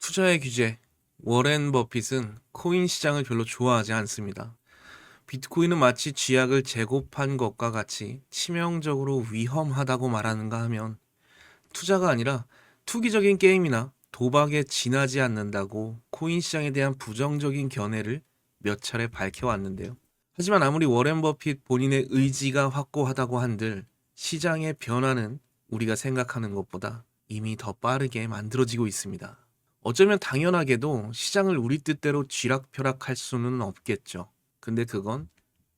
투자의 규제. 워렌 버핏은 코인 시장을 별로 좋아하지 않습니다. 비트코인은 마치 쥐약을 제곱한 것과 같이 치명적으로 위험하다고 말하는가 하면 투자가 아니라 투기적인 게임이나 도박에 지나지 않는다고 코인 시장에 대한 부정적인 견해를 몇 차례 밝혀왔는데요. 하지만 아무리 워렌 버핏 본인의 의지가 확고하다고 한들 시장의 변화는 우리가 생각하는 것보다 이미 더 빠르게 만들어지고 있습니다. 어쩌면 당연하게도 시장을 우리 뜻대로 쥐락펴락할 수는 없겠죠. 근데 그건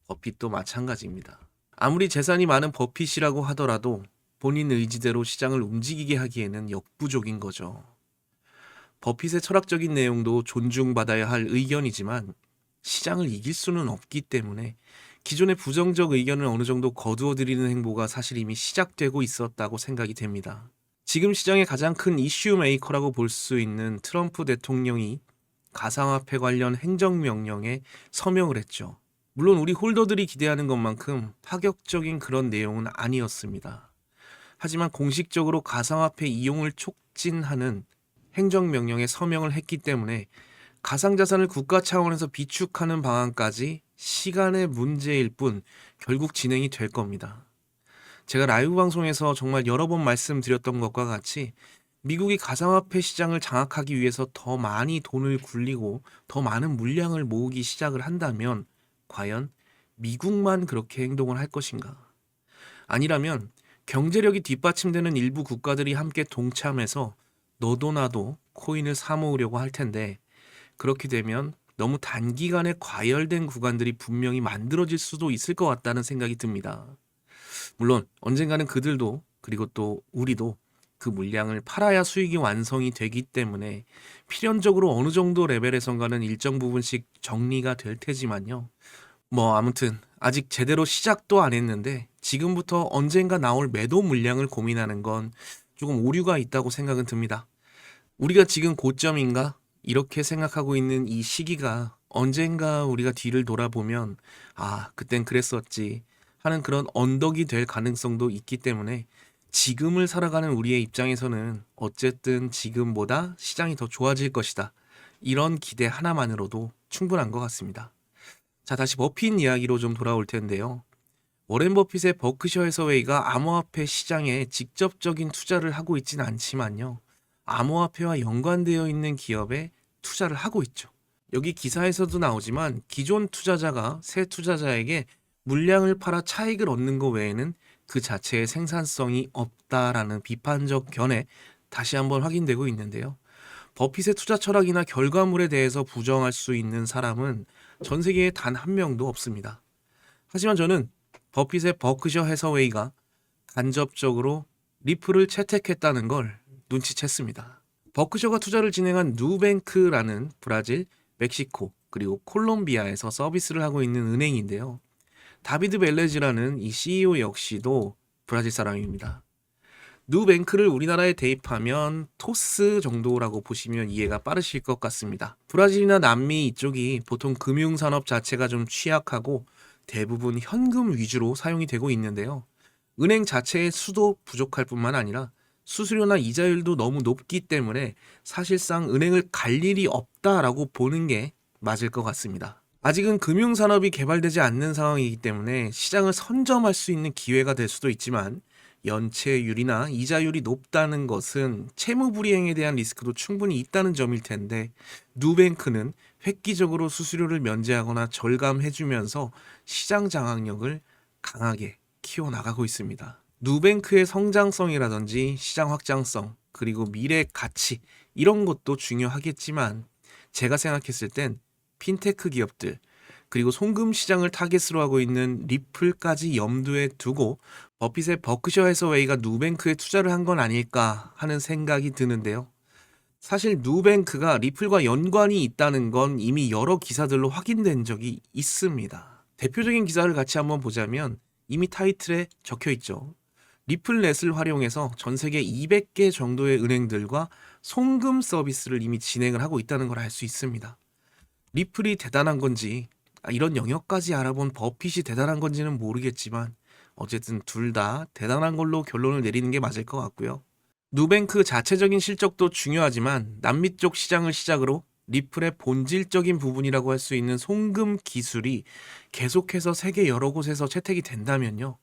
버핏도 마찬가지입니다. 아무리 재산이 많은 버핏이라고 하더라도 본인 의지대로 시장을 움직이게 하기에는 역부족인 거죠. 버핏의 철학적인 내용도 존중받아야 할 의견이지만 시장을 이길 수는 없기 때문에 기존의 부정적 의견을 어느 정도 거두어들이는 행보가 사실 이미 시작되고 있었다고 생각이 됩니다. 지금 시장의 가장 큰 이슈 메이커라고 볼 수 있는 트럼프 대통령이 가상화폐 관련 행정명령에 서명을 했죠. 물론 우리 홀더들이 기대하는 것만큼 파격적인 그런 내용은 아니었습니다. 하지만 공식적으로 가상화폐 이용을 촉진하는 행정명령에 서명을 했기 때문에 가상자산을 국가 차원에서 비축하는 방안까지 시간의 문제일 뿐 결국 진행이 될 겁니다. 제가 라이브 방송에서 정말 여러 번 말씀드렸던 것과 같이 미국이 가상화폐 시장을 장악하기 위해서 더 많이 돈을 굴리고 더 많은 물량을 모으기 시작을 한다면 과연 미국만 그렇게 행동을 할 것인가? 아니라면 경제력이 뒷받침되는 일부 국가들이 함께 동참해서 너도 나도 코인을 사 모으려고 할 텐데 그렇게 되면 너무 단기간에 과열된 구간들이 분명히 만들어질 수도 있을 것 같다는 생각이 듭니다. 물론 언젠가는 그들도 그리고 또 우리도 그 물량을 팔아야 수익이 완성이 되기 때문에 필연적으로 어느 정도 레벨에선가는 일정 부분씩 정리가 될 테지만요. 아무튼 아직 제대로 시작도 안 했는데 지금부터 언젠가 나올 매도 물량을 고민하는 건 조금 오류가 있다고 생각은 듭니다. 우리가 지금 고점인가? 이렇게 생각하고 있는 이 시기가 언젠가 우리가 뒤를 돌아보면 그땐 그랬었지 하는 그런 언덕이 될 가능성도 있기 때문에 지금을 살아가는 우리의 입장에서는 어쨌든 지금보다 시장이 더 좋아질 것이다. 이런 기대 하나만으로도 충분한 것 같습니다. 자, 다시 버핏 이야기로 좀 돌아올 텐데요. 워렌 버핏의 버크셔 해서웨이가 암호화폐 시장에 직접적인 투자를 하고 있진 않지만요. 암호화폐와 연관되어 있는 기업에 투자를 하고 있죠. 여기 기사에서도 나오지만 기존 투자자가 새 투자자에게 물량을 팔아 차익을 얻는 것 외에는 그 자체의 생산성이 없다라는 비판적 견해 다시 한번 확인되고 있는데요. 버핏의 투자 철학이나 결과물에 대해서 부정할 수 있는 사람은 전 세계에 단 한 명도 없습니다. 하지만 저는 버핏의 버크셔 해서웨이가 간접적으로 리플을 채택했다는 걸 눈치챘습니다. 버크셔가 투자를 진행한 누뱅크라는 브라질, 멕시코, 그리고 콜롬비아에서 서비스를 하고 있는 은행인데요. 다비드 벨레즈라는 이 CEO 역시도 브라질 사람입니다. 누뱅크를 우리나라에 대입하면 토스 정도라고 보시면 이해가 빠르실 것 같습니다. 브라질이나 남미 이쪽이 보통 금융산업 자체가 좀 취약하고 대부분 현금 위주로 사용이 되고 있는데요. 은행 자체의 수도 부족할 뿐만 아니라 수수료나 이자율도 너무 높기 때문에 사실상 은행을 갈 일이 없다라고 보는 게 맞을 것 같습니다. 아직은 금융산업이 개발되지 않는 상황이기 때문에 시장을 선점할 수 있는 기회가 될 수도 있지만 연체율이나 이자율이 높다는 것은 채무불이행에 대한 리스크도 충분히 있다는 점일 텐데 누뱅크는 획기적으로 수수료를 면제하거나 절감해주면서 시장 장악력을 강하게 키워나가고 있습니다. 누뱅크의 성장성이라든지 시장 확장성 그리고 미래 가치 이런 것도 중요하겠지만 제가 생각했을 땐 핀테크 기업들 그리고 송금 시장을 타겟으로 하고 있는 리플까지 염두에 두고 버핏의 버크셔 해서웨이가 누뱅크에 투자를 한 건 아닐까 하는 생각이 드는데요. 사실 누뱅크가 리플과 연관이 있다는 건 이미 여러 기사들로 확인된 적이 있습니다. 대표적인 기사를 같이 한번 보자면 이미 타이틀에 적혀 있죠. 리플넷을 활용해서 전 세계 200개 정도의 은행들과 송금 서비스를 이미 진행을 하고 있다는 걸 알 수 있습니다. 리플이 대단한 건지 이런 영역까지 알아본 버핏이 대단한 건지는 모르겠지만 어쨌든 둘 다 대단한 걸로 결론을 내리는 게 맞을 것 같고요. 누뱅크 자체적인 실적도 중요하지만 남미 쪽 시장을 시작으로 리플의 본질적인 부분이라고 할 수 있는 송금 기술이 계속해서 세계 여러 곳에서 채택이 된다면요.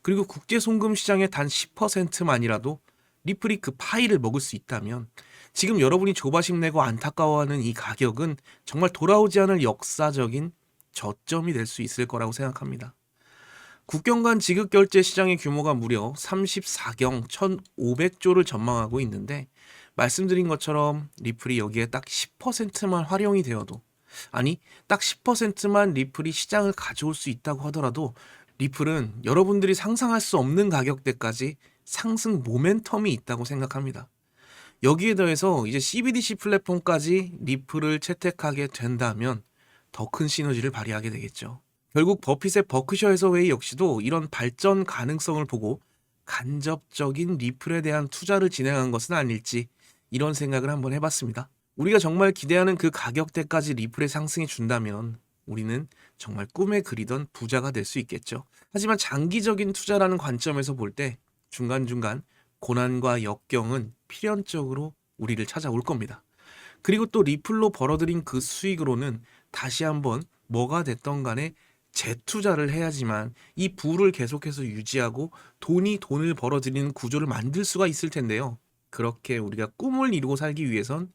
그리고 국제 송금 시장의 단 10%만이라도 리플이 그 파이를 먹을 수 있다면 지금 여러분이 조바심 내고 안타까워하는 이 가격은 정말 돌아오지 않을 역사적인 저점이 될 수 있을 거라고 생각합니다. 국경 간 지급 결제 시장의 규모가 무려 34경 1,500조를 전망하고 있는데 말씀드린 것처럼 리플이 여기에 딱 10%만 활용이 되어도 아니 딱 10%만 리플이 시장을 가져올 수 있다고 하더라도 리플은 여러분들이 상상할 수 없는 가격대까지 상승 모멘텀이 있다고 생각합니다. 여기에 더해서 이제 CBDC 플랫폼까지 리플을 채택하게 된다면 더 큰 시너지를 발휘하게 되겠죠. 결국 버핏의 버크셔 해서웨이 역시도 이런 발전 가능성을 보고 간접적인 리플에 대한 투자를 진행한 것은 아닐지 이런 생각을 한번 해봤습니다. 우리가 정말 기대하는 그 가격대까지 리플의 상승이 준다면 우리는 정말 꿈에 그리던 부자가 될 수 있겠죠. 하지만 장기적인 투자라는 관점에서 볼 때 중간중간 고난과 역경은 필연적으로 우리를 찾아올 겁니다. 그리고 또 리플로 벌어들인 그 수익으로는 다시 한번 뭐가 됐던 간에 재투자를 해야지만 이 부를 계속해서 유지하고 돈이 돈을 벌어들이는 구조를 만들 수가 있을 텐데요. 그렇게 우리가 꿈을 이루고 살기 위해선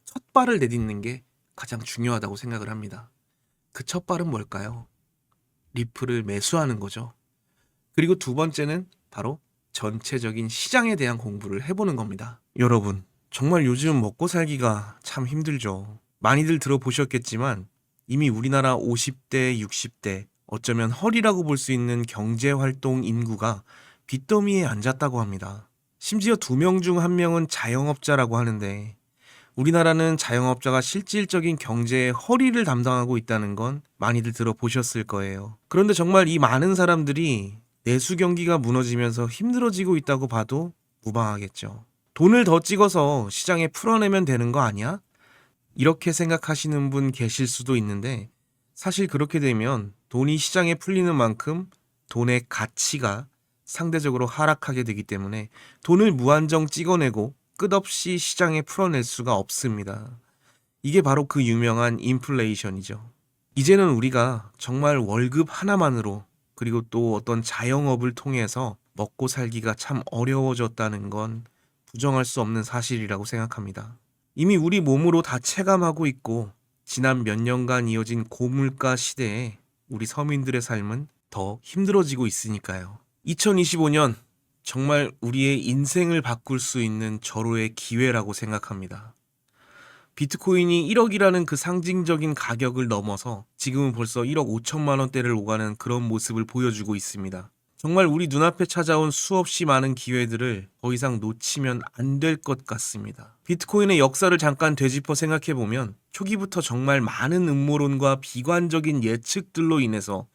첫 발을 내딛는 게 가장 중요하다고 생각을 합니다. 그 첫 발은 뭘까요? 리플을 매수하는 거죠. 그리고 두 번째는 바로 전체적인 시장에 대한 공부를 해보는 겁니다. 여러분, 정말 요즘 먹고 살기가 참 힘들죠. 많이들 들어보셨겠지만 이미 우리나라 50대, 60대, 어쩌면 허리라고 볼 수 있는 경제활동 인구가 빚더미에 앉았다고 합니다. 심지어 2명 중 1명은 자영업자라고 하는데 우리나라는 자영업자가 실질적인 경제의 허리를 담당하고 있다는 건 많이들 들어보셨을 거예요. 그런데 정말 이 많은 사람들이 내수 경기가 무너지면서 힘들어지고 있다고 봐도 무방하겠죠. 돈을 더 찍어서 시장에 풀어내면 되는 거 아니야? 이렇게 생각하시는 분 계실 수도 있는데 사실 그렇게 되면 돈이 시장에 풀리는 만큼 돈의 가치가 상대적으로 하락하게 되기 때문에 돈을 무한정 찍어내고 끝없이 시장에 풀어낼 수가 없습니다. 이게 바로 그 유명한 인플레이션이죠. 이제는 우리가 정말 월급 하나만으로 그리고 또 어떤 자영업을 통해서 먹고 살기가 참 어려워졌다는 건 부정할 수 없는 사실이라고 생각합니다. 이미 우리 몸으로 다 체감하고 있고 지난 몇 년간 이어진 고물가 시대에 우리 서민들의 삶은 더 힘들어지고 있으니까요. 2025년 정말 우리의 인생을 바꿀 수 있는 절호의 기회라고 생각합니다. 비트코인이 1억이라는 그 상징적인 가격을 넘어서 지금은 벌써 1억 5천만 원대를 오가는 그런 모습을 보여주고 있습니다. 정말 우리 눈앞에 찾아온 수없이 많은 기회들을 더 이상 놓치면 안 될 것 같습니다. 비트코인의 역사를 잠깐 되짚어 생각해보면 초기부터 정말 많은 음모론과 비관적인 예측들로 인해서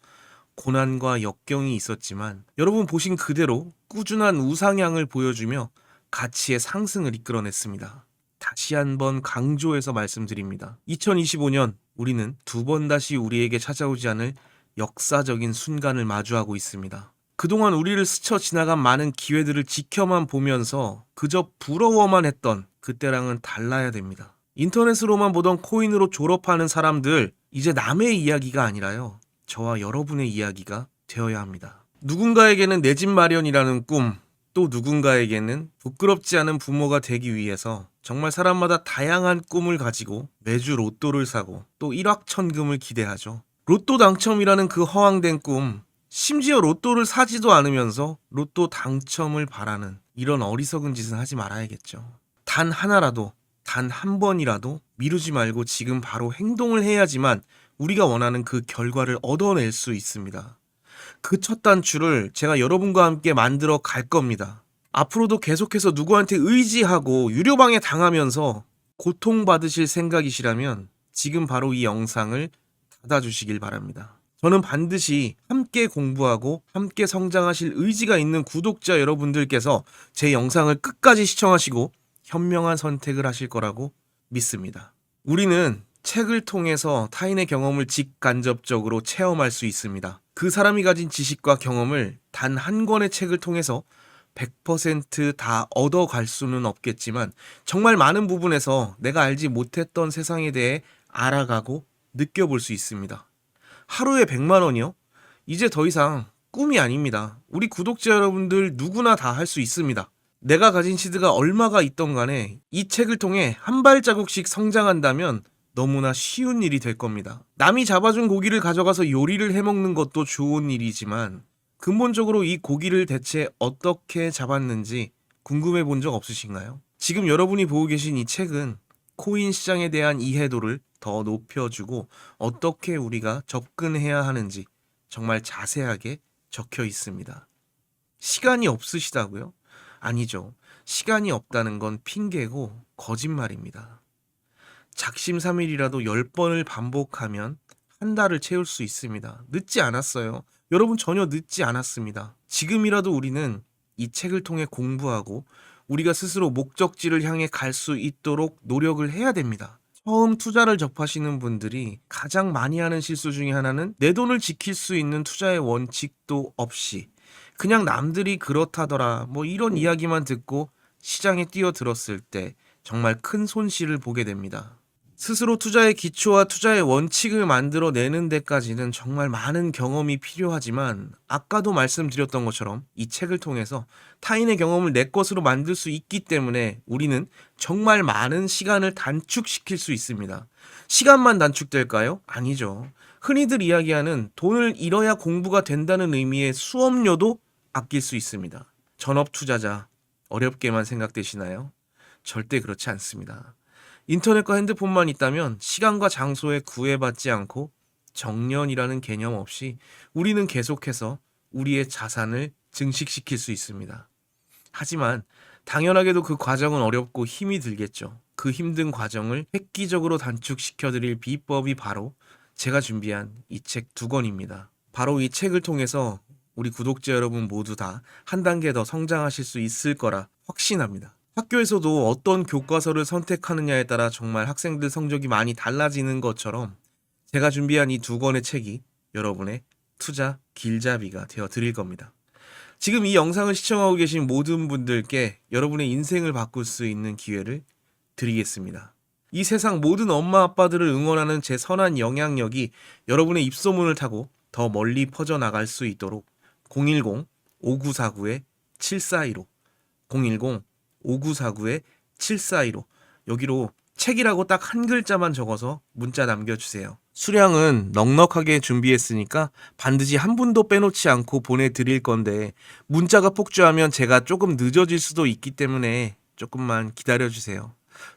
고난과 역경이 있었지만 여러분 보신 그대로 꾸준한 우상향을 보여주며 가치의 상승을 이끌어냈습니다. 다시 한번 강조해서 말씀드립니다. 2025년 우리는 두 번 다시 우리에게 찾아오지 않을 역사적인 순간을 마주하고 있습니다. 그동안 우리를 스쳐 지나간 많은 기회들을 지켜만 보면서 그저 부러워만 했던 그때랑은 달라야 됩니다. 인터넷으로만 보던 코인으로 졸업하는 사람들, 이제 남의 이야기가 아니라요. 저와 여러분의 이야기가 되어야 합니다. 누군가에게는 내 집 마련이라는 꿈, 또 누군가에게는 부끄럽지 않은 부모가 되기 위해서 정말 사람마다 다양한 꿈을 가지고 매주 로또를 사고 또 일확천금을 기대하죠. 로또 당첨이라는 그 허황된 꿈, 심지어 로또를 사지도 않으면서 로또 당첨을 바라는 이런 어리석은 짓은 하지 말아야겠죠. 단 하나라도, 단 한 번이라도 미루지 말고 지금 바로 행동을 해야지만 우리가 원하는 그 결과를 얻어낼 수 있습니다. 그 첫 단추를 제가 여러분과 함께 만들어 갈 겁니다. 앞으로도 계속해서 누구한테 의지하고 유료방해 당하면서 고통받으실 생각이시라면 지금 바로 이 영상을 닫아주시길 바랍니다. 저는 반드시 함께 공부하고 함께 성장하실 의지가 있는 구독자 여러분들께서 제 영상을 끝까지 시청하시고 현명한 선택을 하실 거라고 믿습니다. 우리는 책을 통해서 타인의 경험을 직간접적으로 체험할 수 있습니다. 그 사람이 가진 지식과 경험을 단 한 권의 책을 통해서 100%다 얻어갈 수는 없겠지만 정말 많은 부분에서 내가 알지 못했던 세상에 대해 알아가고 느껴볼 수 있습니다. 하루에 100만 원이요? 이제 더 이상 꿈이 아닙니다. 우리 구독자 여러분들 누구나 다 할 수 있습니다. 내가 가진 시드가 얼마가 있던 간에 이 책을 통해 한 발자국씩 성장한다면 너무나 쉬운 일이 될 겁니다. 남이 잡아준 고기를 가져가서 요리를 해먹는 것도 좋은 일이지만 근본적으로 이 고기를 대체 어떻게 잡았는지 궁금해 본 적 없으신가요? 지금 여러분이 보고 계신 이 책은 코인 시장에 대한 이해도를 더 높여주고 어떻게 우리가 접근해야 하는지 정말 자세하게 적혀 있습니다. 시간이 없으시다고요? 아니죠. 시간이 없다는 건 핑계고 거짓말입니다. 작심삼일이라도 10번을 반복하면 한 달을 채울 수 있습니다. 늦지 않았어요. 여러분 전혀 늦지 않았습니다. 지금이라도 우리는 이 책을 통해 공부하고 우리가 스스로 목적지를 향해 갈 수 있도록 노력을 해야 됩니다. 처음 투자를 접하시는 분들이 가장 많이 하는 실수 중에 하나는 내 돈을 지킬 수 있는 투자의 원칙도 없이 그냥 남들이 그렇다더라 뭐 이런 이야기만 듣고 시장에 뛰어들었을 때 정말 큰 손실을 보게 됩니다. 스스로 투자의 기초와 투자의 원칙을 만들어내는 데까지는 정말 많은 경험이 필요하지만 아까도 말씀드렸던 것처럼 이 책을 통해서 타인의 경험을 내 것으로 만들 수 있기 때문에 우리는 정말 많은 시간을 단축시킬 수 있습니다. 시간만 단축될까요? 아니죠. 흔히들 이야기하는 돈을 잃어야 공부가 된다는 의미의 수업료도 아낄 수 있습니다. 전업 투자자, 어렵게만 생각되시나요? 절대 그렇지 않습니다. 인터넷과 핸드폰만 있다면 시간과 장소에 구애받지 않고 정년이라는 개념 없이 우리는 계속해서 우리의 자산을 증식시킬 수 있습니다. 하지만 당연하게도 그 과정은 어렵고 힘이 들겠죠. 그 힘든 과정을 획기적으로 단축시켜드릴 비법이 바로 제가 준비한 이 책 2권입니다. 바로 이 책을 통해서 우리 구독자 여러분 모두 다 한 단계 더 성장하실 수 있을 거라 확신합니다. 학교에서도 어떤 교과서를 선택하느냐에 따라 정말 학생들 성적이 많이 달라지는 것처럼 제가 준비한 이 2권의 책이 여러분의 투자 길잡이가 되어 드릴 겁니다. 지금 이 영상을 시청하고 계신 모든 분들께 여러분의 인생을 바꿀 수 있는 기회를 드리겠습니다. 이 세상 모든 엄마 아빠들을 응원하는 제 선한 영향력이 여러분의 입소문을 타고 더 멀리 퍼져나갈 수 있도록 010-5949-7415 010-5949-7415 여기로 책이라고 딱 한 글자만 적어서 문자 남겨주세요. 수량은 넉넉하게 준비했으니까 반드시 한 분도 빼놓지 않고 보내드릴 건데 문자가 폭주하면 제가 조금 늦어질 수도 있기 때문에 조금만 기다려주세요.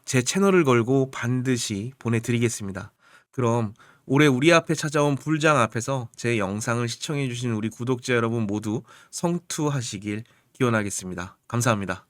제 채널을 걸고 반드시 보내드리겠습니다. 그럼 올해 우리 앞에 찾아온 불장 앞에서 제 영상을 시청해주신 우리 구독자 여러분 모두 성투하시길 기원하겠습니다. 감사합니다.